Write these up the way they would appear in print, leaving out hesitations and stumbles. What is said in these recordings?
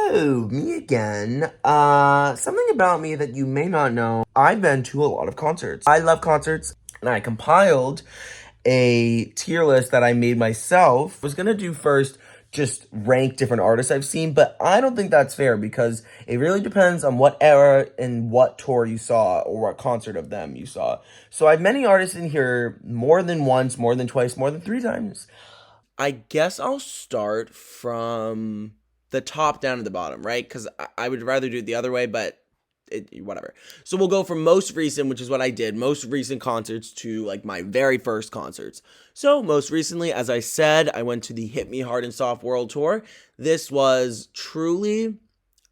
Hello, me again. Something about me that you may not know. I've been to a lot of concerts. I love concerts, and I compiled a tier list that I made myself. I was gonna do first just rank different artists I've seen, but I don't think that's fair because it really depends on what era and what tour you saw or what concert of them you saw. So I have many artists in here more than once, more than twice, more than three times. I guess I'll start from the top down to the bottom, right? Because I would rather do it the other way, but whatever. So we'll go from most recent, which is what I did, most recent concerts to like my very first concerts. So most recently, as I said, I went to the Hit Me Hard and Soft World Tour. This was truly,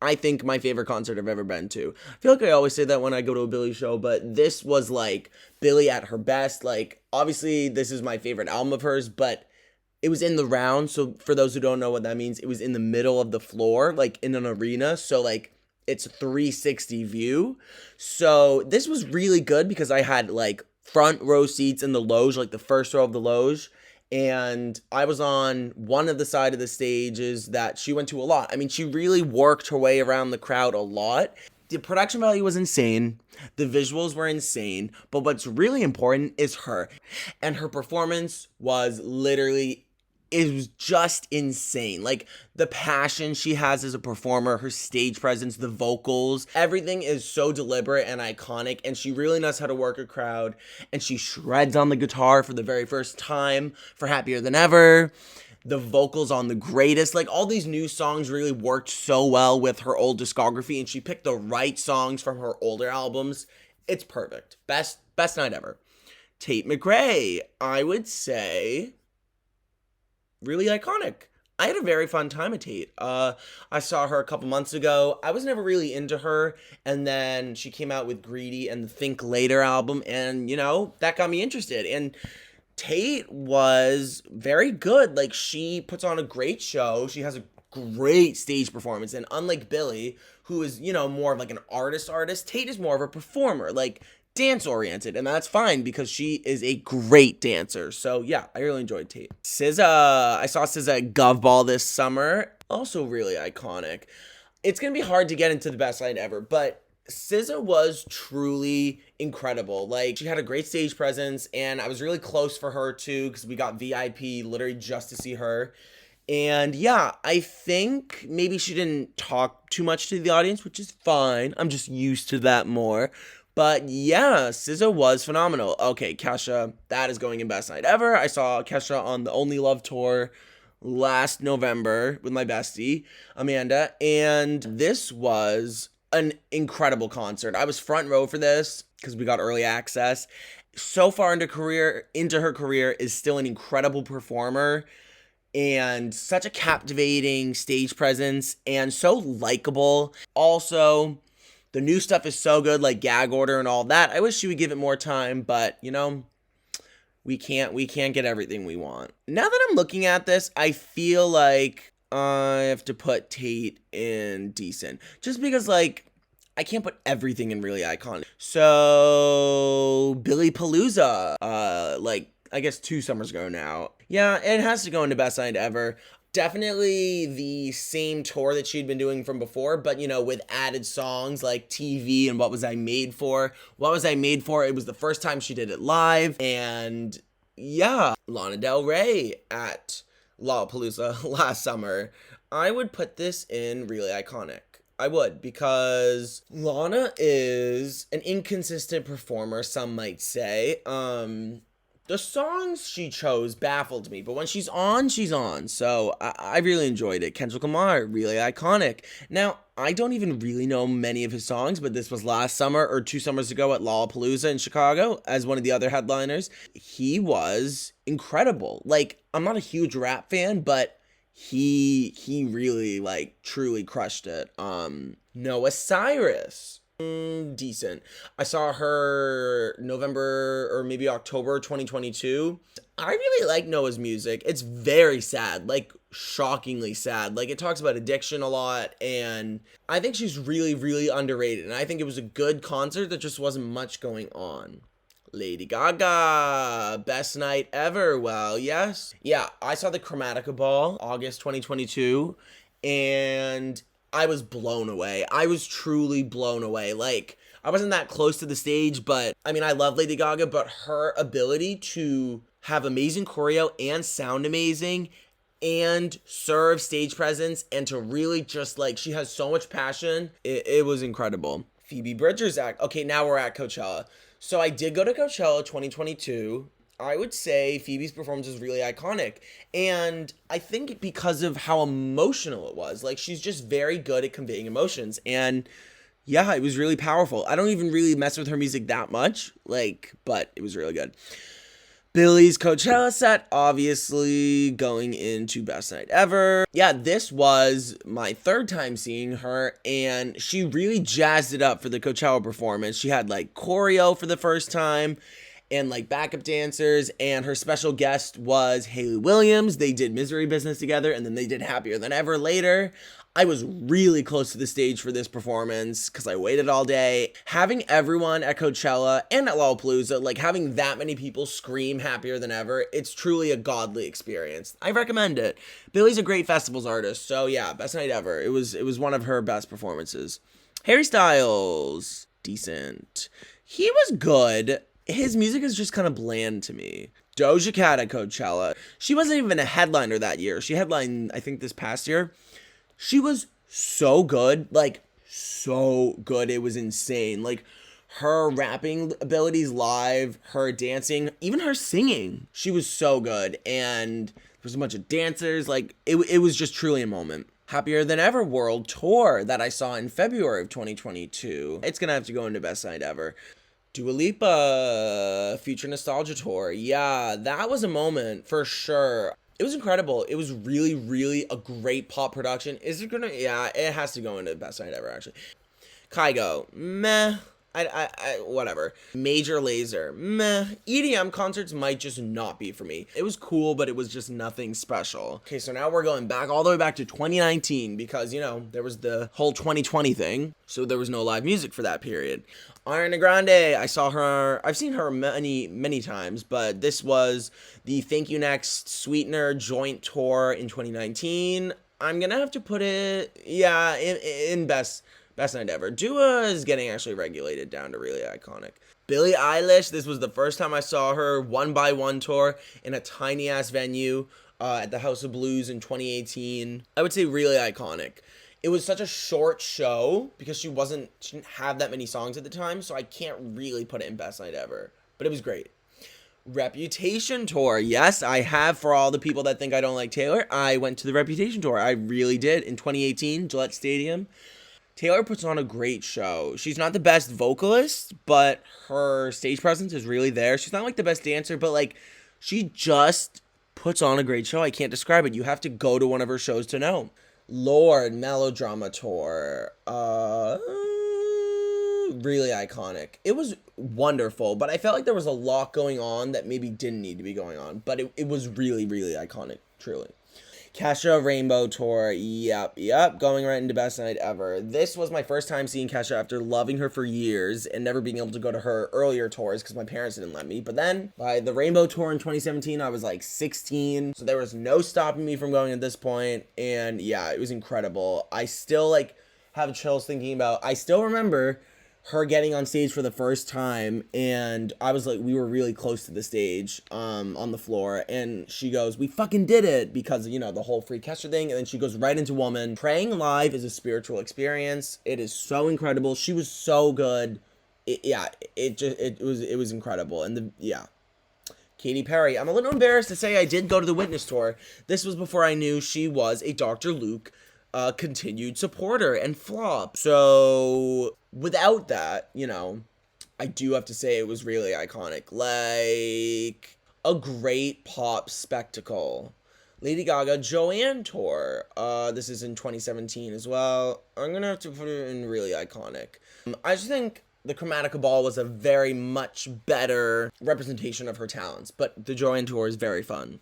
I think, my favorite concert I've ever been to. I feel like I always say that when I go to a Billie show, but this was like Billie at her best. Like, obviously, this is my favorite album of hers, but it was in the round. So for those who don't know what that means, it was in the middle of the floor, like in an arena. So like it's a 360 view. So this was really good because I had like front row seats in the loge, like the first row of the loge. And I was on one of the side of the stages that she went to a lot. I mean, she really worked her way around the crowd a lot. The production value was insane. The visuals were insane. But what's really important is her. And her performance was literally, it was just insane. Like the passion she has as a performer, her stage presence, the vocals, everything is so deliberate and iconic. And she really knows how to work a crowd. And she shreds on the guitar for the very first time for Happier Than Ever. The vocals on The Greatest, like all these new songs really worked so well with her old discography, and she picked the right songs from her older albums. It's perfect. Best night ever. Tate McRae, I would say, really iconic. I had a very fun time at Tate. I saw her a couple months ago. I was never really into her, and then she came out with Greedy and the Think Later album, and that got me interested. And Tate was very good. Like, she puts on a great show. She has a great stage performance. And unlike Billie, who is, more of like an artist, Tate is more of a performer, like dance oriented. And that's fine because she is a great dancer. So yeah, I really enjoyed Tate. SZA, I saw SZA at Gov Ball this summer. Also really iconic. It's going to be hard to get into the best night ever, but SZA was truly incredible. Like, she had a great stage presence, and I was really close for her too because we got VIP literally just to see her. And yeah, I think maybe she didn't talk too much to the audience, which is fine. I'm just used to that more. But yeah, SZA was phenomenal. Okay, Kesha, that is going in best night ever. I saw Kesha on the Only Love tour last November with my bestie, Amanda, and this was an incredible concert. I was front row for this because we got early access. So far into her career is still an incredible performer and such a captivating stage presence and so likable. Also, the new stuff is so good, like Gag Order and all that. I wish she would give it more time, but we can't get everything we want. Now that I'm looking at this, I feel like I have to put Tate in decent. Just because, like, I can't put everything in really iconic. So, Billy Palooza, like, I guess 2 summers ago now. Yeah, it has to go into best night ever. Definitely the same tour that she'd been doing from before, but, with added songs like TV and What Was I Made For. What Was I Made For? It was the first time she did it live. And yeah, Lana Del Rey at Lollapalooza last summer. I would put this in really iconic. I would, because Lana is an inconsistent performer, some might say. The songs she chose baffled me, but when she's on, she's on. So I really enjoyed it. Kendrick Lamar, really iconic. Now, I don't even really know many of his songs, but this was last summer or 2 summers ago at Lollapalooza in Chicago as one of the other headliners. He was incredible. I'm not a huge rap fan, but he really, like, truly crushed it. Noah Cyrus, decent. I saw her November or maybe October 2022. I really like Noah's music. It's very sad, like shockingly sad. Like, it talks about addiction a lot, and I think she's really, really underrated. And I think it was a good concert. There just wasn't much going on. Lady Gaga, best night ever. Well, yes. Yeah, I saw the Chromatica Ball, August 2022, and I was blown away. I was truly blown away. Like, I wasn't that close to the stage, but I mean, I love Lady Gaga, but her ability to have amazing choreo and sound amazing and serve stage presence and to really just like, she has so much passion. It was incredible. Phoebe Bridgers act. Okay, now we're at Coachella. So I did go to Coachella 2022. I would say Phoebe's performance is really iconic. And I think because of how emotional it was. Like, she's just very good at conveying emotions. And yeah, it was really powerful. I don't even really mess with her music that much, like, but it was really good. Billie's Coachella set, obviously going into Best Night Ever. Yeah, this was my third time seeing her, and she really jazzed it up for the Coachella performance. She had like choreo for the first time, and like backup dancers, and her special guest was Hayley Williams. They did Misery Business together, and then they did Happier Than Ever later. I was really close to the stage for this performance because I waited all day. Having everyone at Coachella and at Lollapalooza, like having that many people scream Happier Than Ever, it's truly a godly experience. I recommend it. Billie's a great festivals artist, so yeah, Best Night Ever. It was one of her best performances. Harry Styles, decent. He was good. His music is just kind of bland to me. Doja Cat at Coachella. She wasn't even a headliner that year. She headlined, I think, this past year. She was so good, like, so good. It was insane. Like, her rapping abilities live, her dancing, even her singing. She was so good. And there was a bunch of dancers. Like, it was just truly a moment. Happier Than Ever World Tour that I saw in February of 2022. It's going to have to go into Best Night Ever. Dua Lipa Future Nostalgia Tour. Yeah, that was a moment for sure. It was incredible. It was really, really a great pop production. Is it gonna? Yeah, it has to go into Best Night Ever, actually. Kygo, meh. Whatever. Major Lazer, meh. EDM concerts might just not be for me. It was cool, but it was just nothing special. Okay, so now we're going back all the way back to 2019 because, you know, there was the whole 2020 thing, so there was no live music for that period. Ariana Grande, I've seen her many times, but this was the Thank You Next Sweetener joint tour in 2019. I'm gonna have to put it, yeah, in Best Night Ever. Dua is getting actually regulated down to really iconic. Billie Eilish, this was the first time I saw her, One by One tour in a tiny ass venue at the House of Blues in 2018. I would say really iconic. It was such a short show because she didn't have that many songs at the time, so I can't really put it in Best Night Ever. But it was great. Reputation tour. Yes, I have. For all the people that think I don't like Taylor, I went to the Reputation tour. I really did. In 2018, Gillette Stadium. Taylor puts on a great show. She's not the best vocalist, but her stage presence is really there. She's not like the best dancer, but like she just puts on a great show. I can't describe it. You have to go to one of her shows to know. Lorde Melodrama Tour. Really iconic. It was wonderful, but I felt like there was a lot going on that maybe didn't need to be going on, but it was really, really iconic, truly. Kesha Rainbow Tour, yep, going right into Best Night Ever. This was my first time seeing Kesha after loving her for years and never being able to go to her earlier tours because my parents didn't let me. But then, by the Rainbow Tour in 2017, I was like 16, so there was no stopping me from going at this point, and yeah, it was incredible. I still, like, have chills thinking about, I still remember her getting on stage for the first time, and I was like, we were really close to the stage, on the floor, and she goes, we fucking did it, because, you know, the whole Free Kesha thing, and then she goes right into Woman. Praying live is a spiritual experience. It is so incredible. She was so good. It was incredible, and Katy Perry. I'm a little embarrassed to say I did go to the Witness Tour. This was before I knew she was a Dr. Luke continued supporter and flop. So without that, you know, I do have to say it was really iconic. Like a great pop spectacle. Lady Gaga Joanne Tour. This is in 2017 as well. I'm gonna have to put it in really iconic. I just think the Chromatica Ball was a very much better representation of her talents, but the Joanne Tour is very fun.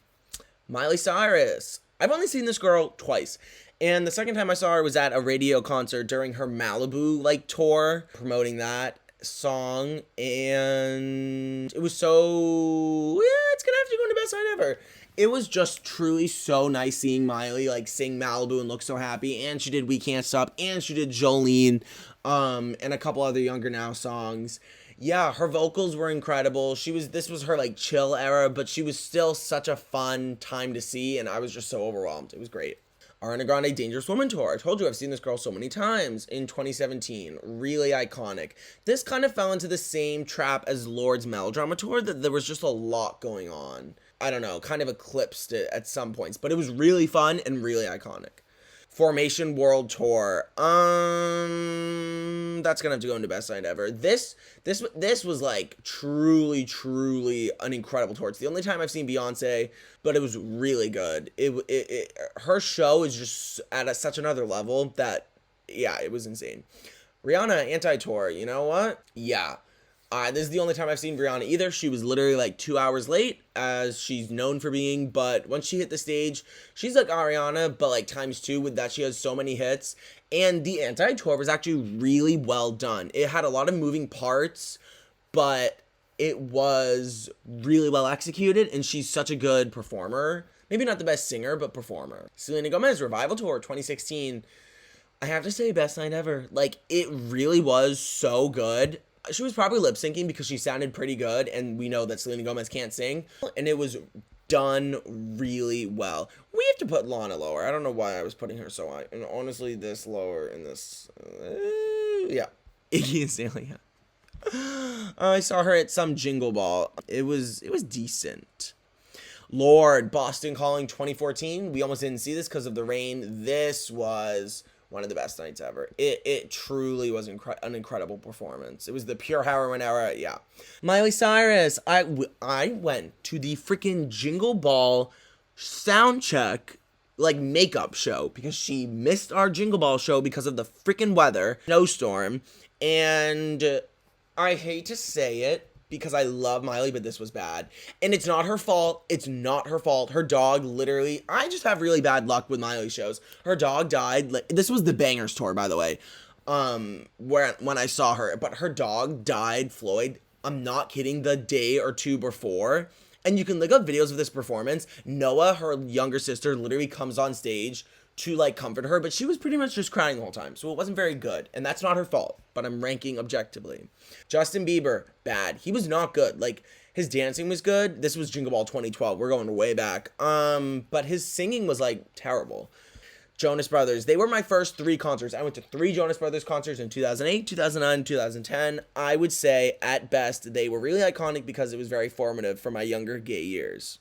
Miley Cyrus. I've only seen this girl twice. And the second time I saw her was at a radio concert during her Malibu, tour, promoting that song, and it was so, yeah, it's gonna have to go into Best Night Ever. It was just truly so nice seeing Miley like sing Malibu and look so happy, and she did We Can't Stop, and she did Jolene, and a couple other Younger Now songs. Yeah, her vocals were incredible. This was her like chill era, but she was still such a fun time to see, and I was just so overwhelmed. It was great. Ariana Grande Dangerous Woman Tour. I told you I've seen this girl so many times in 2017. Really iconic. This kind of fell into the same trap as Lord's Melodrama Tour, that there was just a lot going on. I don't know, kind of eclipsed it at some points, but it was really fun and really iconic. Formation World Tour. That's gonna have to go into Best Night Ever. This was like truly an incredible tour. It's the only time I've seen Beyonce, but it was really good. Her show is just at such another level that, yeah, it was insane. Rihanna Anti-Tour. You know what? Yeah. This is the only time I've seen Rihanna either. She was literally like 2 hours late, as she's known for being, but once she hit the stage, she's like Ariana, but like times two, with that she has so many hits. And the Anti-Tour was actually really well done. It had a lot of moving parts, but it was really well executed, and she's such a good performer. Maybe not the best singer, but performer. Selena Gomez Revival Tour 2016. I have to say, Best Night Ever. Like, it really was so good. She was probably lip syncing because she sounded pretty good, and we know that Selena Gomez can't sing, and it was done really well. We have to put Lana lower. I don't know why I was putting her so high, and honestly, this lower in this, yeah. Iggy Azalea. I saw her at some Jingle Ball. It was decent. Lorde Boston Calling 2014. We almost didn't see this because of the rain. This was one of the best nights ever. It truly was an incredible performance. It was the pure heroin era, yeah. Miley Cyrus, I went to the freaking Jingle Ball sound check, like, makeup show, because she missed our Jingle Ball show because of the freaking weather, snowstorm, and I hate to say it, because I love Miley, but this was bad. And it's not her fault. It's not her fault. Her dog literally, I just have really bad luck with Miley shows. Her dog died. This was the Bangers tour, by the way, when I saw her. But her dog died, Floyd. I'm not kidding, the day or two before. And you can look up videos of this performance. Noah, her younger sister, literally comes on stage to like comfort her, but she was pretty much just crying the whole time, so it wasn't very good, and that's not her fault, but I'm ranking objectively. Justin Bieber, bad. He was not good. Like, his dancing was good. This was Jingle Ball 2012. We're going way back. But his singing was like terrible. Jonas Brothers, they were my first 3 concerts. I went to 3 Jonas Brothers concerts in 2008, 2009, 2010. I would say, at best, they were really iconic because it was very formative for my younger gay years.